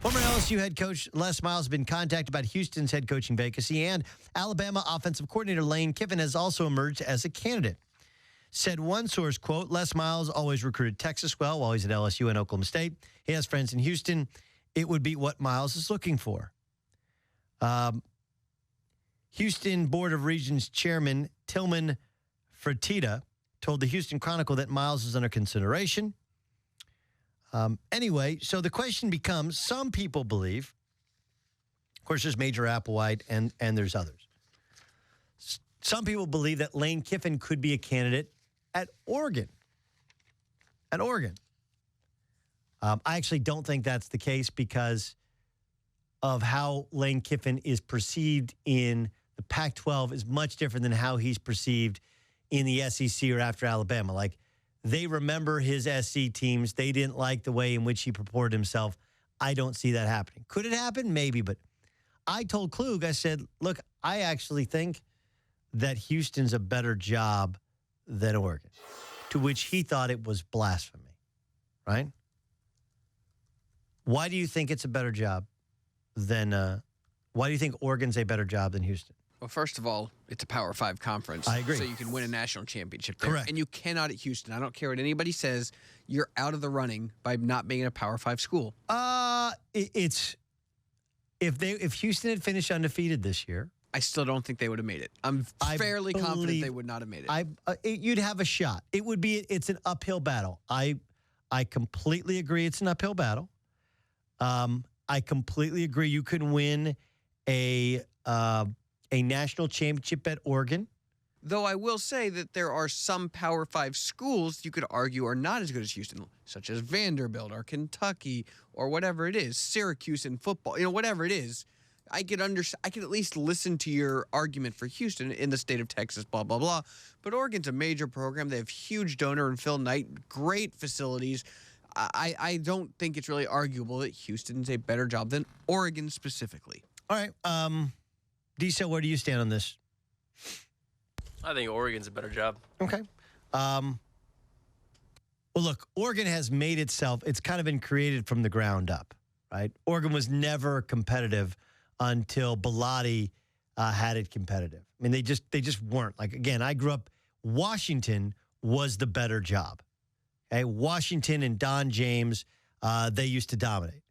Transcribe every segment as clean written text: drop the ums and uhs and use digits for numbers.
Former LSU head coach Les Miles has been contacted about Houston's head coaching vacancy, and Alabama offensive coordinator Lane Kiffin has also emerged as a candidate. Said one source, quote, Les Miles always recruited Texas well while he's at LSU and Oklahoma State. He has friends in Houston. It would be what Miles is looking for. Houston Board of Regents Chairman Tillman Fertitta told the Houston Chronicle that Miles is under consideration. Anyway, so the question becomes, some people believe, of course, there's Major Applewhite and there's others. Some people believe that Lane Kiffin could be a candidate at Oregon. At Oregon. I actually don't think that's the case because of how Lane Kiffin is perceived in the Pac-12 is much different than how he's perceived in the SEC or after Alabama. Like, they remember his SC teams. They didn't like the way in which he purported himself. I don't see that happening. Could it happen? Maybe. But I told Klug, I said, look, I actually think that Houston's a better job than Oregon, to which he thought it was blasphemy, right? Why do you think it's a better job than, why do you think Oregon's a better job than Houston? Well, first of all, it's a Power 5 conference. I agree. So you can win a national championship there. Correct. And you cannot at Houston. I don't care what anybody says. You're out of the running by not being a Power 5 school. It's if Houston had finished undefeated this year, I still don't think they would have made it. I'm fairly confident they would not have made it. You'd have a shot. It's an uphill battle. I completely agree. It's an uphill battle. I completely agree. You can win a national championship at Oregon. Though I will say that there are some Power 5 schools you could argue are not as good as Houston, such as Vanderbilt or Kentucky or whatever it is, Syracuse in football, whatever it is. I could at least listen to your argument for Houston in the state of Texas, blah, blah, blah. But Oregon's a major program. They have huge donor and Phil Knight, great facilities. I don't think it's really arguable that Houston's a better job than Oregon specifically. All right. Diesel, where do you stand on this? I think Oregon's a better job. Okay. Well, look, Oregon has made itself, it's kind of been created from the ground up, right? Oregon was never competitive until Bellotti had it competitive. I mean, they just weren't. Like, again, I grew up, Washington was the better job. Okay? Washington and Don James, they used to dominate.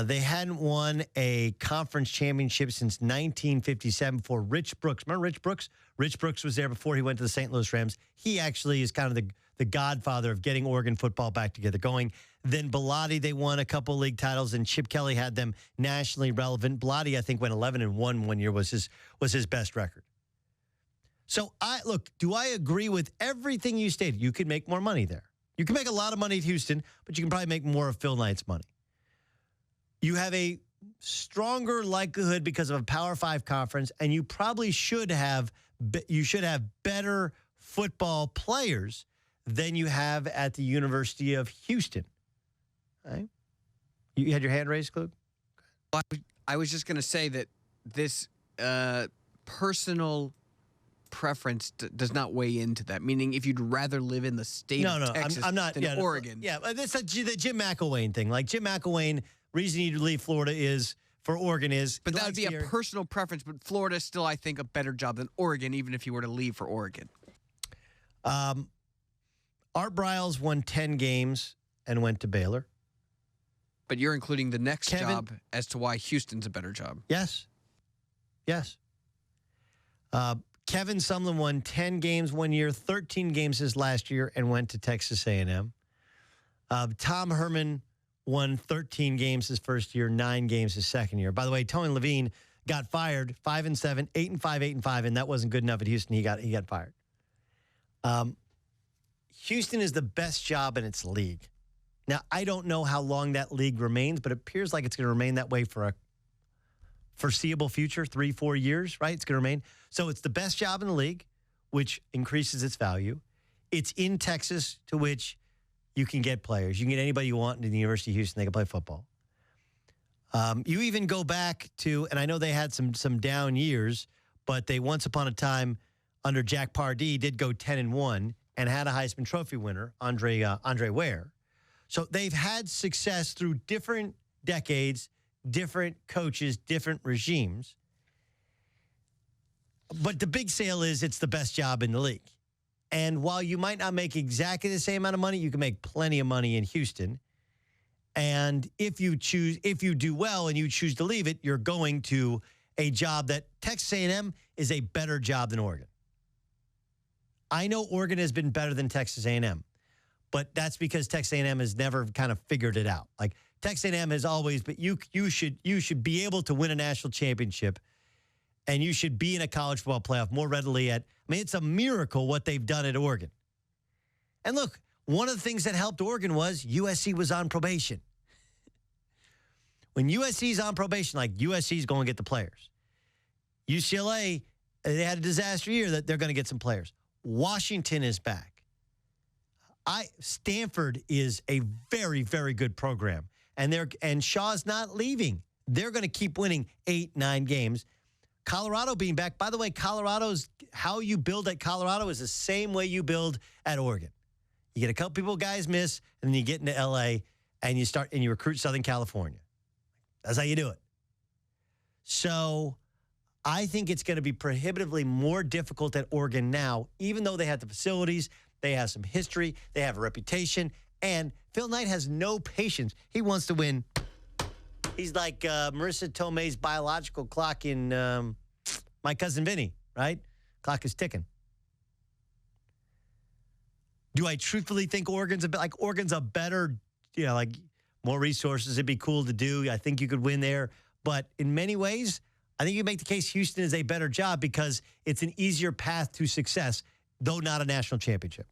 They hadn't won a conference championship since 1957 before Rich Brooks. Remember Rich Brooks? Rich Brooks was there before he went to the St. Louis Rams. He actually is kind of the godfather of getting Oregon football back together going. Then Bellotti, they won a couple of league titles, and Chip Kelly had them nationally relevant. Bellotti, I think, went 11-1 one year, was his best record. So, do I agree with everything you stated? You could make more money there. You can make a lot of money at Houston, but you can probably make more of Phil Knight's money. You have a stronger likelihood because of a Power 5 conference, and you probably should have better football players than you have at the University of Houston. Right? You had your hand raised, Klug? I was just going to say that this personal preference does not weigh into that. Meaning, if you'd rather live in the state of Texas than Oregon. Yeah, that's the Jim McElwain thing. Like, Jim McElwain, reason he'd leave Florida for Oregon is... But that would be a personal preference, but Florida is still, I think, a better job than Oregon, even if you were to leave for Oregon. Art Briles won 10 games and went to Baylor. But you're including the next job as to why Houston's a better job. Yes. Kevin Sumlin won 10 games one year, 13 games his last year, and went to Texas A&M. Tom Herman won 13 games his first year, 9 games his second year. By the way, Tony Levine got fired, 5-7, 8-5, 8-5, and that wasn't good enough at Houston. He got fired. Houston is the best job in its league. Now, I don't know how long that league remains, but it appears like it's going to remain that way for a foreseeable future, 3-4 years, right? It's going to remain. So it's the best job in the league, which increases its value. It's in Texas, to which you can get players. You can get anybody you want into the University of Houston. They can play football. You even go back to, and I know they had some down years, but they once upon a time under Jack Pardee did go 10-1 and had a Heisman Trophy winner, Andre Ware. So they've had success through different decades, different coaches, different regimes. But the big sale is it's the best job in the league. And while you might not make exactly the same amount of money, you can make plenty of money in Houston. And if you do well and you choose to leave it, you're going to a job that Texas A&M is a better job than Oregon. I know Oregon has been better than Texas A&M, but that's because Texas A&M has never kind of figured it out. Like Texas A&M has always, but you should be able to win a national championship, and you should be in a college football playoff more readily it's a miracle what they've done at Oregon. And look, one of the things that helped Oregon was USC was on probation. When USC's on probation, like USC's going to get the players. UCLA, they had a disaster year that they're going to get some players. Washington is back. Stanford is a very, very good program. And Shaw's not leaving. They're going to keep winning 8-9 games. Colorado being back. By the way, how you build at Colorado is the same way you build at Oregon. You get a couple guys miss, and then you get into LA and you recruit Southern California. That's how you do it. So I think it's going to be prohibitively more difficult at Oregon now, even though they have the facilities, they have some history, they have a reputation, and Phil Knight has no patience. He wants to win. He's like Marissa Tomei's biological clock in My Cousin Vinny, right? Clock is ticking. Do I truthfully think Oregon's a better, more resources? It'd be cool to do. I think you could win there. But in many ways, I think you make the case Houston is a better job because it's an easier path to success, though not a national championship.